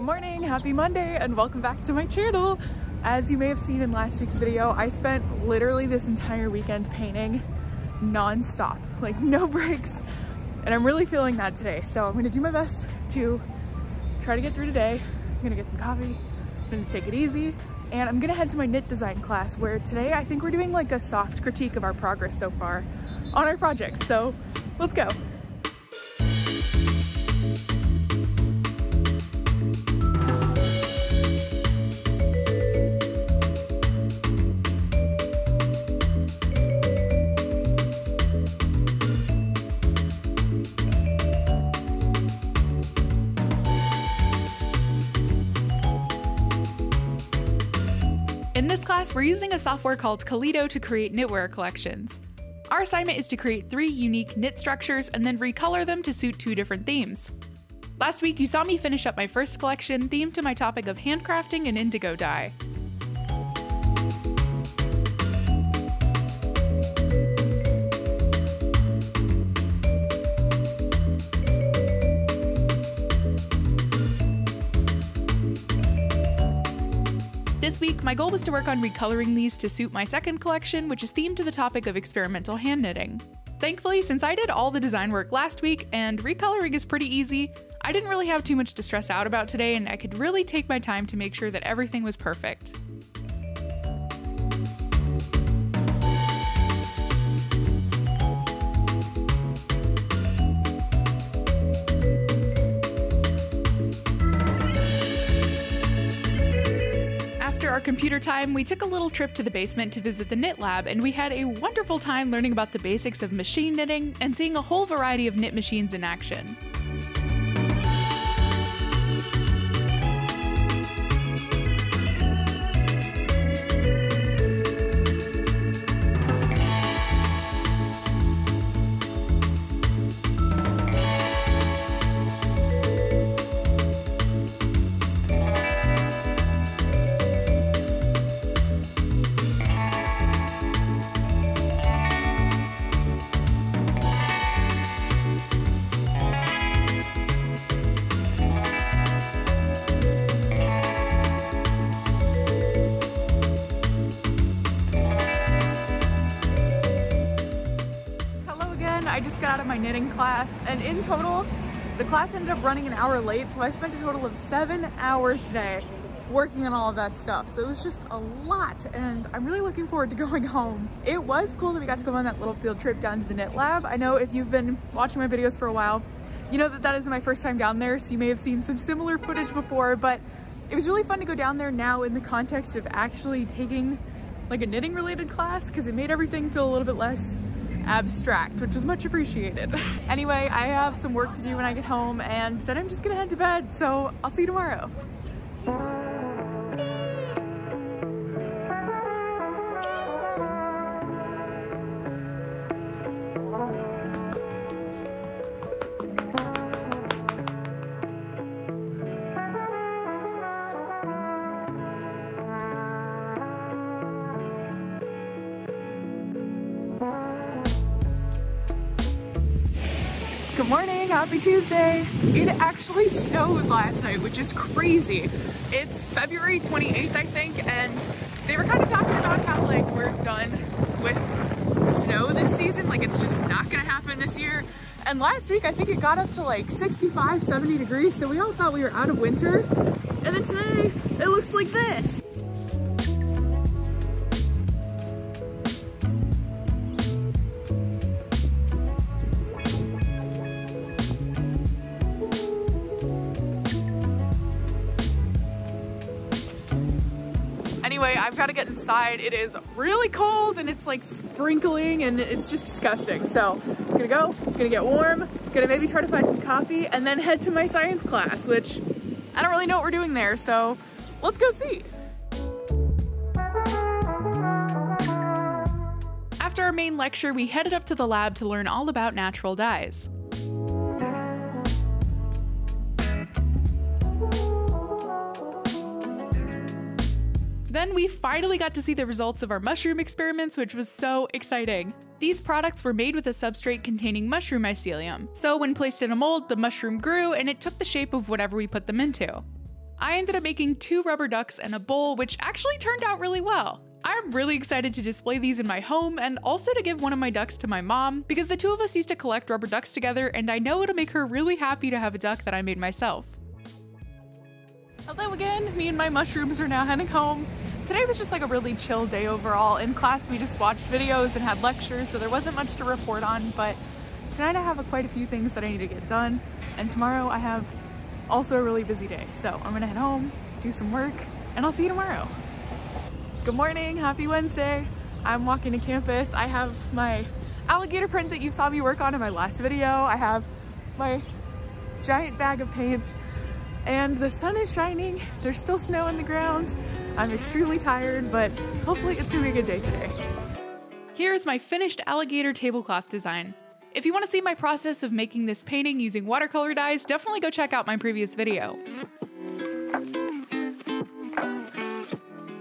Good morning, happy Monday, and welcome back to my channel. As you may have seen in last week's video, I spent literally this entire weekend painting non-stop, like no breaks, and I'm really feeling that today. So I'm gonna do my best to try to get through today. I'm gonna get some coffee, I'm gonna take it easy, and I'm gonna head to my knit design class where today I think we're doing like a soft critique of our progress so far on our projects. So let's go. In this class, we're using a software called Kaleido to create knitwear collections. Our assignment is to create 3 unique knit structures and then recolor them to suit 2 different themes. Last week, you saw me finish up my first collection themed to my topic of handcrafting and indigo dye. This week, my goal was to work on recoloring these to suit my second collection, which is themed to the topic of experimental hand knitting. Thankfully, since I did all the design work last week and recoloring is pretty easy, I didn't really have too much to stress out about today, and I could really take my time to make sure that everything was perfect. After our computer time, we took a little trip to the basement to visit the knit lab, and we had a wonderful time learning about the basics of machine knitting and seeing a whole variety of knit machines in action. I just got out of my knitting class, and in total, the class ended up running an hour late, so I spent a total of 7 hours today working on all of that stuff. So it was just a lot, and I'm really looking forward to going home. It was cool that we got to go on that little field trip down to the knit lab. I know if you've been watching my videos for a while, you know that that is my first time down there, so you may have seen some similar footage before, but it was really fun to go down there now in the context of actually taking like a knitting related class, because it made everything feel a little bit less abstract, which was much appreciated. Anyway, I have some work to do when I get home, and then I'm just gonna head to bed, so I'll see you tomorrow. Good morning, happy Tuesday. It actually snowed last night, which is crazy. It's February 28th, I think, and they were kind of talking about how like we're done with snow this season, like it's just not gonna happen this year. And last week, I think it got up to like 65, 70 degrees, so we all thought we were out of winter. And then today, it looks like this. Anyway, I've got to get inside. It is really cold and it's like sprinkling and it's just disgusting. So I'm gonna get warm, gonna maybe try to find some coffee and then head to my science class, which I don't really know what we're doing there. So let's go see. After our main lecture, we headed up to the lab to learn all about natural dyes. Then we finally got to see the results of our mushroom experiments, which was so exciting. These products were made with a substrate containing mushroom mycelium, so when placed in a mold, the mushroom grew and it took the shape of whatever we put them into. I ended up making 2 rubber ducks and a bowl, which actually turned out really well. I'm really excited to display these in my home and also to give one of my ducks to my mom because the two of us used to collect rubber ducks together and I know it'll make her really happy to have a duck that I made myself. Hello again, me and my mushrooms are now heading home. Today was just like a really chill day overall. In class we just watched videos and had lectures, so there wasn't much to report on, but tonight I have quite a few things that I need to get done, and tomorrow I have also a really busy day. So I'm gonna head home, do some work, and I'll see you tomorrow. Good morning, happy Wednesday. I'm walking to campus. I have my alligator print that you saw me work on in my last video. I have my giant bag of paints, and the sun is shining. There's still snow on the ground. I'm extremely tired, but hopefully it's gonna be a good day today. Here's my finished alligator tablecloth design. If you want to see my process of making this painting using watercolor dyes, definitely go check out my previous video.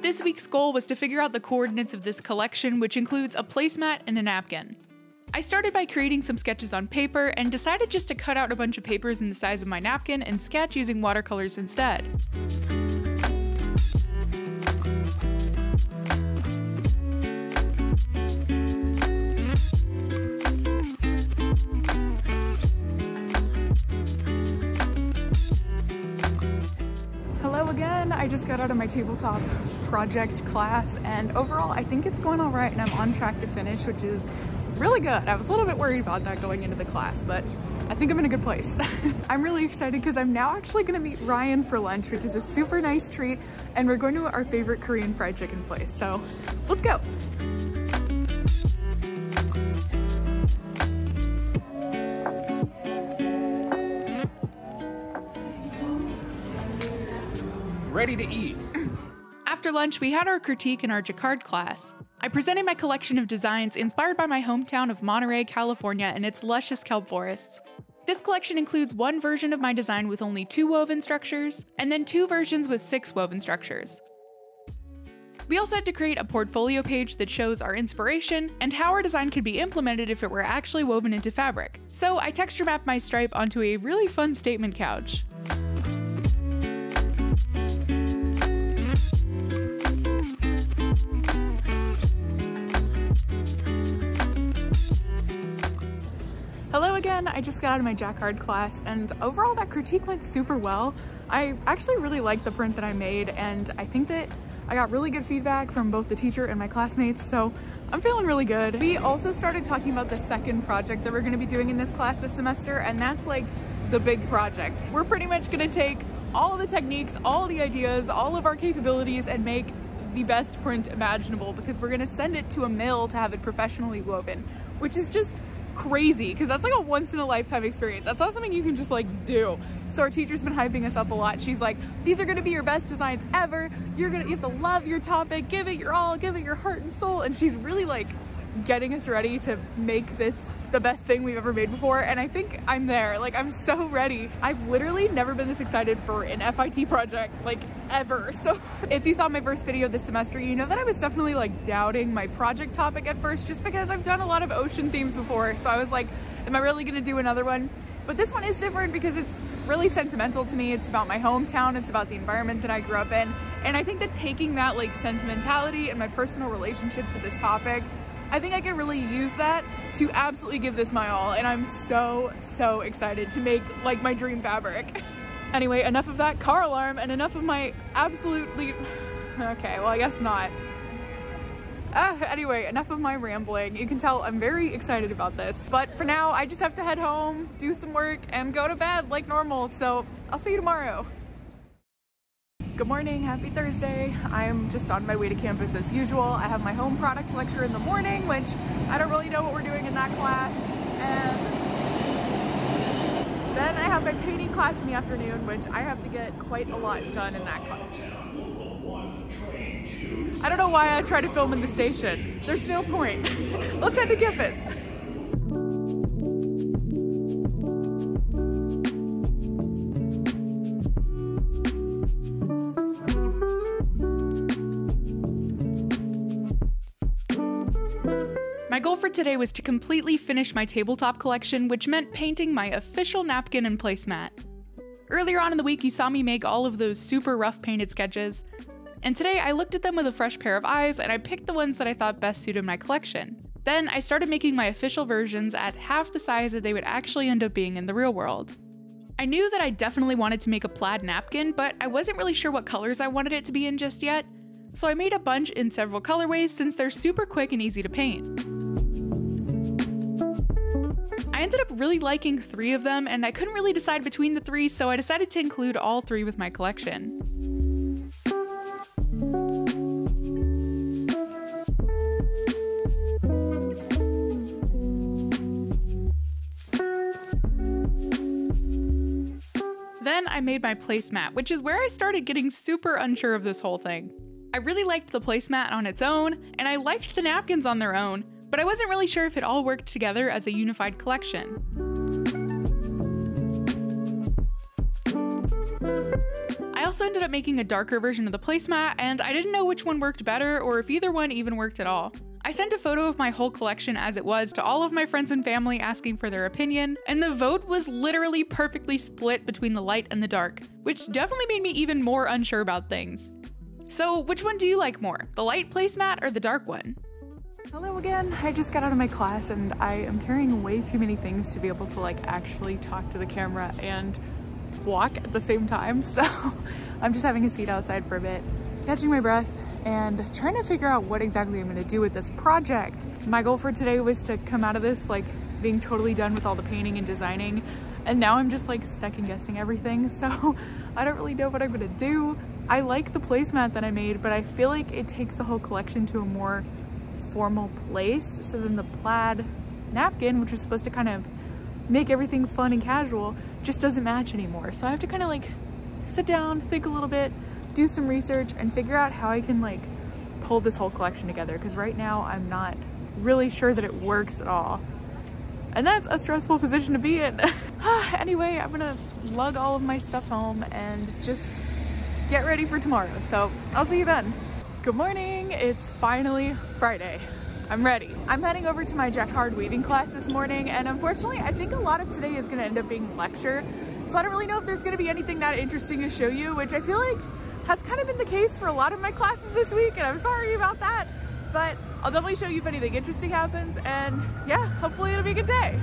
This week's goal was to figure out the coordinates of this collection, which includes a placemat and a napkin. I started by creating some sketches on paper and decided just to cut out a bunch of papers in the size of my napkin and sketch using watercolors instead. I just got out of my tabletop project class, and overall I think it's going all right and I'm on track to finish, which is really good. I was a little bit worried about that going into the class, but I think I'm in a good place. I'm really excited because I'm now actually gonna meet Ryan for lunch, which is a super nice treat, and we're going to our favorite Korean fried chicken place. So let's go. Ready to eat. After lunch, we had our critique in our Jacquard class. I presented my collection of designs inspired by my hometown of Monterey, California, and its luscious kelp forests. This collection includes one version of my design with only 2 woven structures, and then 2 versions with 6 woven structures. We also had to create a portfolio page that shows our inspiration and how our design could be implemented if it were actually woven into fabric. So I texture mapped my stripe onto a really fun statement couch. Hello again, I just got out of my Jacquard class, and overall that critique went super well. I actually really liked the print that I made, and I think that I got really good feedback from both the teacher and my classmates, so I'm feeling really good. We also started talking about the second project that we're gonna be doing in this class this semester, and that's like the big project. We're pretty much gonna take all of the techniques, all of the ideas, all of our capabilities, and make the best print imaginable, because we're gonna send it to a mill to have it professionally woven, which is just crazy because that's like a once-in-a-lifetime experience. That's not something you can just like do. So our teacher's been hyping us up a lot. She's like, these are gonna be your best designs ever. You have to love your topic, give it your all, give it your heart and soul. And she's really like getting us ready to make this the best thing we've ever made before, and I think I'm there. Like, I'm so ready. I've literally never been this excited for an FIT project, like, ever. So if you saw my first video this semester, you know that I was definitely like doubting my project topic at first, just because I've done a lot of ocean themes before. So I was like, am I really gonna do another one? But this one is different because it's really sentimental to me. It's about my hometown, it's about the environment that I grew up in, and I think that taking that like sentimentality and my personal relationship to this topic, I think I can really use that to absolutely give this my all, and I'm so excited to make like my dream fabric. Anyway, enough of that car alarm and enough of my absolutely, okay, well I guess not. Anyway, enough of my rambling. You can tell I'm very excited about this, but for now I just have to head home, do some work, and go to bed like normal, so I'll see you tomorrow. Good morning, happy Thursday. I'm just on my way to campus as usual. I have my home products lecture in the morning, which I don't really know what we're doing in that class. And then I have my painting class in the afternoon, which I have to get quite a lot done in that class. I don't know why I try to film in the station. There's no point. Let's head to campus. My goal for today was to completely finish my tabletop collection, which meant painting my official napkin and placemat. Earlier on in the week, you saw me make all of those super rough painted sketches, and today I looked at them with a fresh pair of eyes and I picked the ones that I thought best suited my collection. Then I started making my official versions at half the size that they would actually end up being in the real world. I knew that I definitely wanted to make a plaid napkin, but I wasn't really sure what colors I wanted it to be in just yet, so I made a bunch in several colorways since they're super quick and easy to paint. I ended up really liking 3 of them, and I couldn't really decide between the 3, so I decided to include all 3 with my collection. Then I made my placemat, which is where I started getting super unsure of this whole thing. I really liked the placemat on its own, and I liked the napkins on their own, but I wasn't really sure if it all worked together as a unified collection. I also ended up making a darker version of the placemat, and I didn't know which one worked better or if either one even worked at all. I sent a photo of my whole collection as it was to all of my friends and family asking for their opinion, and the vote was literally perfectly split between the light and the dark, which definitely made me even more unsure about things. So which one do you like more, the light placemat or the dark one? Hello again, I just got out of my class and I am carrying way too many things to be able to actually talk to the camera and walk at the same time, so I'm just having a seat outside for a bit, catching my breath, and trying to figure out what exactly I'm going to do with this project. My goal for today was to come out of this being totally done with all the painting and designing, and now I'm just second guessing everything, so I don't really know what I'm going to do. I like the placemat that I made, but I feel like it takes the whole collection to a more formal place, so then the plaid napkin, which was supposed to kind of make everything fun and casual, just doesn't match anymore. So I have to kind of sit down, think a little bit, do some research, and figure out how I can pull this whole collection together, because right now I'm not really sure that it works at all. And that's a stressful position to be in. Anyway, I'm gonna lug all of my stuff home and just get ready for tomorrow. So I'll see you then. Good morning, it's finally Friday. I'm ready. I'm heading over to my jacquard weaving class this morning, and unfortunately I think a lot of today is gonna end up being lecture. So I don't really know if there's gonna be anything that interesting to show you, which I feel like has kind of been the case for a lot of my classes this week, and I'm sorry about that, but I'll definitely show you if anything interesting happens, and yeah, hopefully it'll be a good day.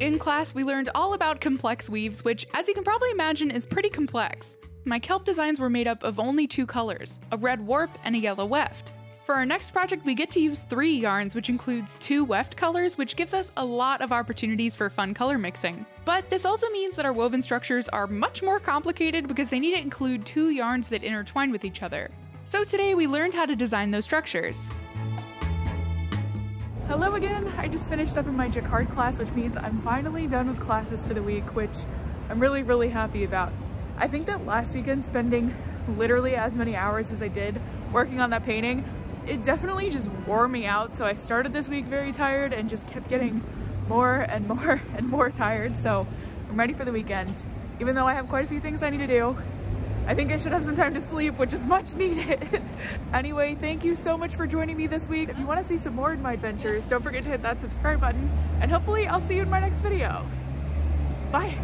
In class, we learned all about complex weaves, which, as you can probably imagine, is pretty complex. My kelp designs were made up of only 2 colors, a red warp and a yellow weft. For our next project, we get to use 3 yarns, which includes 2 weft colors, which gives us a lot of opportunities for fun color mixing. But this also means that our woven structures are much more complicated because they need to include 2 yarns that intertwine with each other. So today we learned how to design those structures. Hello again, I just finished up in my jacquard class, which means I'm finally done with classes for the week, which I'm really happy about. I think that last weekend, spending literally as many hours as I did working on that painting, it definitely just wore me out. So I started this week very tired and just kept getting more and more tired. So I'm ready for the weekend. Even though I have quite a few things I need to do, I think I should have some time to sleep, which is much needed. Anyway, thank you so much for joining me this week. If you want to see some more of my adventures, don't forget to hit that subscribe button, and hopefully I'll see you in my next video. Bye.